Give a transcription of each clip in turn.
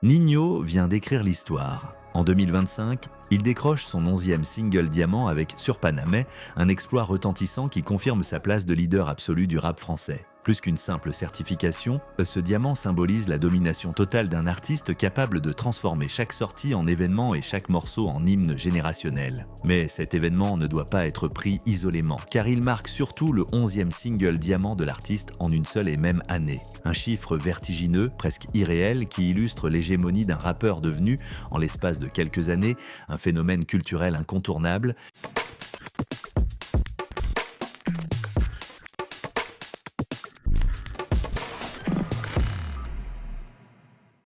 Ninho vient d'écrire l'histoire. En 2025, il décroche son 11e single diamant avec Sur Paname, un exploit retentissant qui confirme sa place de leader absolu du rap français. Plus qu'une simple certification, ce diamant symbolise la domination totale d'un artiste capable de transformer chaque sortie en événement et chaque morceau en hymne générationnel. Mais cet événement ne doit pas être pris isolément, car il marque surtout le 11e single diamant de l'artiste en une seule et même année. Un chiffre vertigineux, presque irréel, qui illustre l'hégémonie d'un rappeur devenu, en l'espace de quelques années, un phénomène culturel incontournable.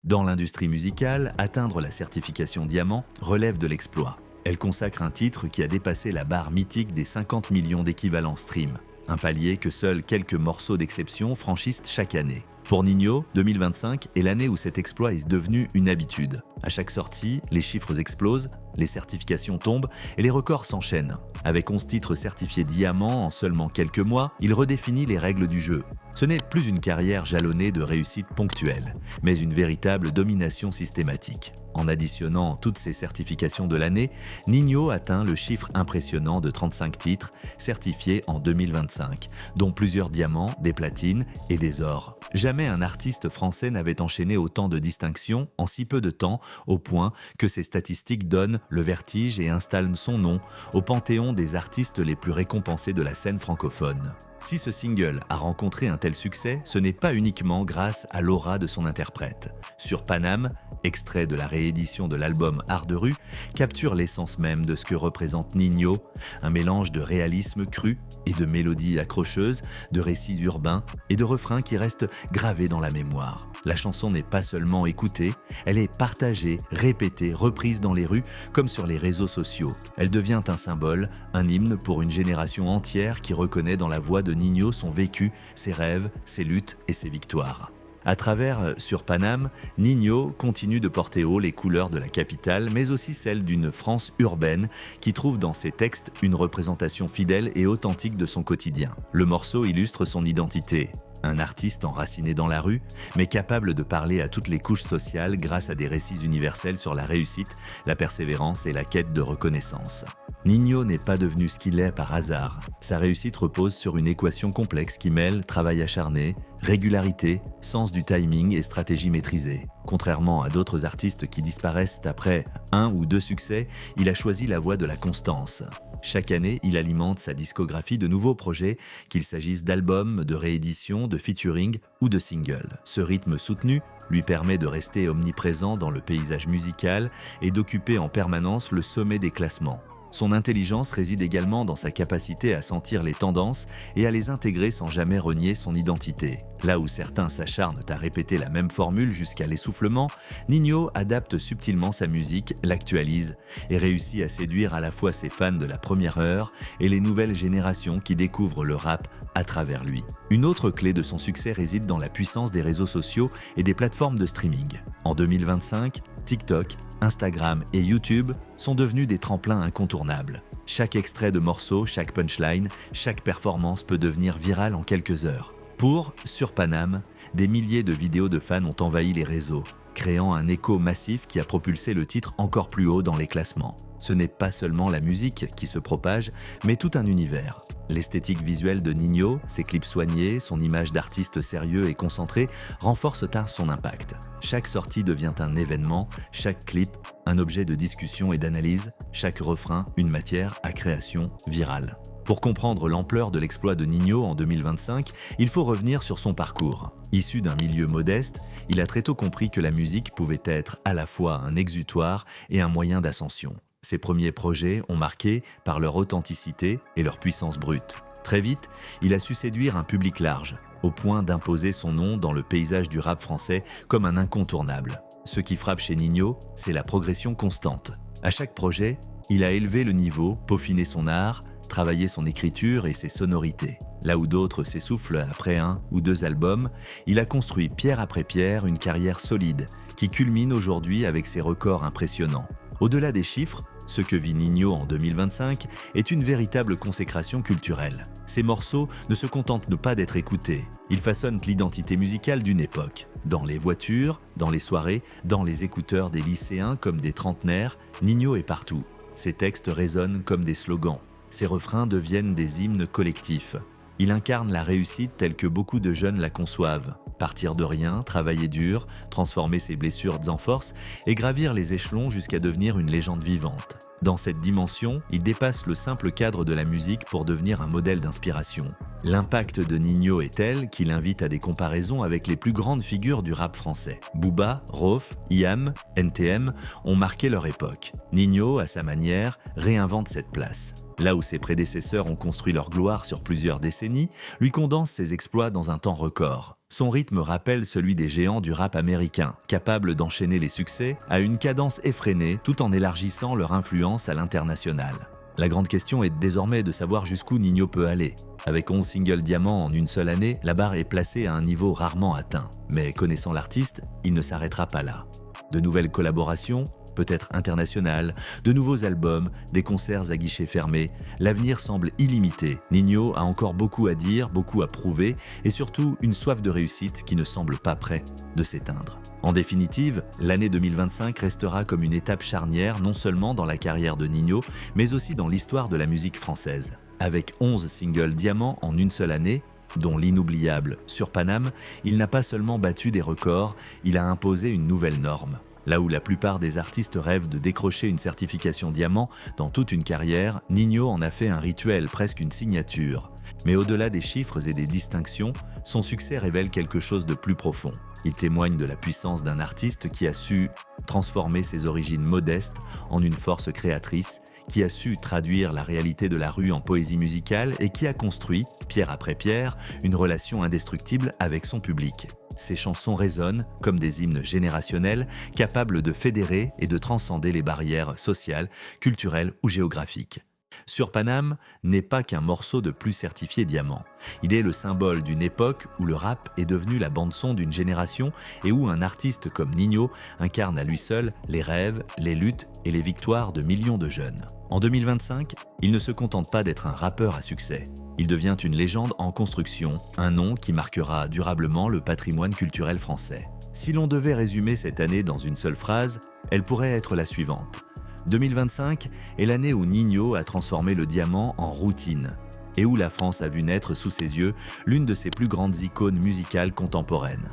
Dans l'industrie musicale, atteindre la certification diamant relève de l'exploit. Elle consacre un titre qui a dépassé la barre mythique des 50 millions d'équivalents stream, un palier que seuls quelques morceaux d'exception franchissent chaque année. Pour Ninho, 2025 est l'année où cet exploit est devenu une habitude. À chaque sortie, les chiffres explosent, les certifications tombent et les records s'enchaînent. Avec 11 titres certifiés diamant en seulement quelques mois, il redéfinit les règles du jeu. Ce n'est plus une carrière jalonnée de réussites ponctuelles, mais une véritable domination systématique. En additionnant toutes ces certifications de l'année, Ninho atteint le chiffre impressionnant de 35 titres certifiés en 2025, dont plusieurs diamants, des platines et des ors. Jamais un artiste français n'avait enchaîné autant de distinctions en si peu de temps, au point que ces statistiques donnent le vertige et installent son nom au panthéon des artistes les plus récompensés de la scène francophone. Si ce single a rencontré un tel succès, ce n'est pas uniquement grâce à l'aura de son interprète. Sur Paname, extrait de la réédition de l'album Art de rue, capture l'essence même de ce que représente Ninho, un mélange de réalisme cru et de mélodies accrocheuses, de récits urbains et de refrains qui restent gravés dans la mémoire. La chanson n'est pas seulement écoutée, elle est partagée, répétée, reprise dans les rues comme sur les réseaux sociaux. Elle devient un symbole, un hymne pour une génération entière qui reconnaît dans la voix de Ninho son vécu, ses rêves, ses luttes et ses victoires. À travers Sur Paname, Ninho continue de porter haut les couleurs de la capitale, mais aussi celles d'une France urbaine qui trouve dans ses textes une représentation fidèle et authentique de son quotidien. Le morceau illustre son identité. Un artiste enraciné dans la rue, mais capable de parler à toutes les couches sociales grâce à des récits universels sur la réussite, la persévérance et la quête de reconnaissance. Ninho n'est pas devenu ce qu'il est par hasard. Sa réussite repose sur une équation complexe qui mêle travail acharné, régularité, sens du timing et stratégie maîtrisée. Contrairement à d'autres artistes qui disparaissent après un ou deux succès, il a choisi la voie de la constance. Chaque année, il alimente sa discographie de nouveaux projets, qu'il s'agisse d'albums, de rééditions, de featuring ou de singles. Ce rythme soutenu lui permet de rester omniprésent dans le paysage musical et d'occuper en permanence le sommet des classements. Son intelligence réside également dans sa capacité à sentir les tendances et à les intégrer sans jamais renier son identité. Là où certains s'acharnent à répéter la même formule jusqu'à l'essoufflement, Ninho adapte subtilement sa musique, l'actualise et réussit à séduire à la fois ses fans de la première heure et les nouvelles générations qui découvrent le rap à travers lui. Une autre clé de son succès réside dans la puissance des réseaux sociaux et des plateformes de streaming. En 2025, TikTok, Instagram et YouTube sont devenus des tremplins incontournables. Chaque extrait de morceau, chaque punchline, chaque performance peut devenir virale en quelques heures. Pour Sur Paname, des milliers de vidéos de fans ont envahi les réseaux, créant un écho massif qui a propulsé le titre encore plus haut dans les classements. Ce n'est pas seulement la musique qui se propage, mais tout un univers. L'esthétique visuelle de Ninho, ses clips soignés, son image d'artiste sérieux et concentré renforcent son impact. Chaque sortie devient un événement, chaque clip un objet de discussion et d'analyse, chaque refrain une matière à création virale. Pour comprendre l'ampleur de l'exploit de Ninho en 2025, il faut revenir sur son parcours. Issu d'un milieu modeste, il a très tôt compris que la musique pouvait être à la fois un exutoire et un moyen d'ascension. Ses premiers projets ont marqué par leur authenticité et leur puissance brute. Très vite, il a su séduire un public large, au point d'imposer son nom dans le paysage du rap français comme un incontournable. Ce qui frappe chez Ninho, c'est la progression constante. À chaque projet, il a élevé le niveau, peaufiné son art, travaillé son écriture et ses sonorités. Là où d'autres s'essoufflent après un ou deux albums, il a construit pierre après pierre une carrière solide qui culmine aujourd'hui avec ses records impressionnants. Au-delà des chiffres, Ce que vit Ninho en 2025 est une véritable consécration culturelle. Ces morceaux ne se contentent pas d'être écoutés, ils façonnent l'identité musicale d'une époque. Dans les voitures, dans les soirées, dans les écouteurs des lycéens comme des trentenaires, Ninho est partout. Ses textes résonnent comme des slogans, ses refrains deviennent des hymnes collectifs. Il incarne la réussite telle que beaucoup de jeunes la conçoivent. Partir de rien, travailler dur, transformer ses blessures en force et gravir les échelons jusqu'à devenir une légende vivante. Dans cette dimension, il dépasse le simple cadre de la musique pour devenir un modèle d'inspiration. L'impact de Ninho est tel qu'il invite à des comparaisons avec les plus grandes figures du rap français. Booba, Rof, IAM, NTM ont marqué leur époque. Ninho, à sa manière, réinvente cette place. Là où ses prédécesseurs ont construit leur gloire sur plusieurs décennies, lui condense ses exploits dans un temps record. Son rythme rappelle celui des géants du rap américain, capables d'enchaîner les succès à une cadence effrénée tout en élargissant leur influence à l'international. La grande question est désormais de savoir jusqu'où Ninho peut aller. Avec 11 singles diamants en une seule année, la barre est placée à un niveau rarement atteint. Mais connaissant l'artiste, il ne s'arrêtera pas là. De nouvelles collaborations, peut-être internationales, de nouveaux albums, des concerts à guichets fermés, l'avenir semble illimité. Ninho a encore beaucoup à dire, beaucoup à prouver et surtout une soif de réussite qui ne semble pas près de s'éteindre. En définitive, l'année 2025 restera comme une étape charnière non seulement dans la carrière de Ninho, mais aussi dans l'histoire de la musique française. Avec 11 singles diamants en une seule année, dont l'inoubliable Sur Paname, il n'a pas seulement battu des records, il a imposé une nouvelle norme. Là où la plupart des artistes rêvent de décrocher une certification diamant dans toute une carrière, Ninho en a fait un rituel, presque une signature. Mais au-delà des chiffres et des distinctions, son succès révèle quelque chose de plus profond. Il témoigne de la puissance d'un artiste qui a su transformer ses origines modestes en une force créatrice, qui a su traduire la réalité de la rue en poésie musicale et qui a construit, pierre après pierre, une relation indestructible avec son public. Ses chansons résonnent comme des hymnes générationnels, capables de fédérer et de transcender les barrières sociales, culturelles ou géographiques. Sur Paname n'est pas qu'un morceau de plus certifié diamant. Il est le symbole d'une époque où le rap est devenu la bande-son d'une génération et où un artiste comme Ninho incarne à lui seul les rêves, les luttes et les victoires de millions de jeunes. En 2025, il ne se contente pas d'être un rappeur à succès. Il devient une légende en construction, un nom qui marquera durablement le patrimoine culturel français. Si l'on devait résumer cette année dans une seule phrase, elle pourrait être la suivante. 2025 est l'année où Ninho a transformé le diamant en routine et où la France a vu naître sous ses yeux l'une de ses plus grandes icônes musicales contemporaines.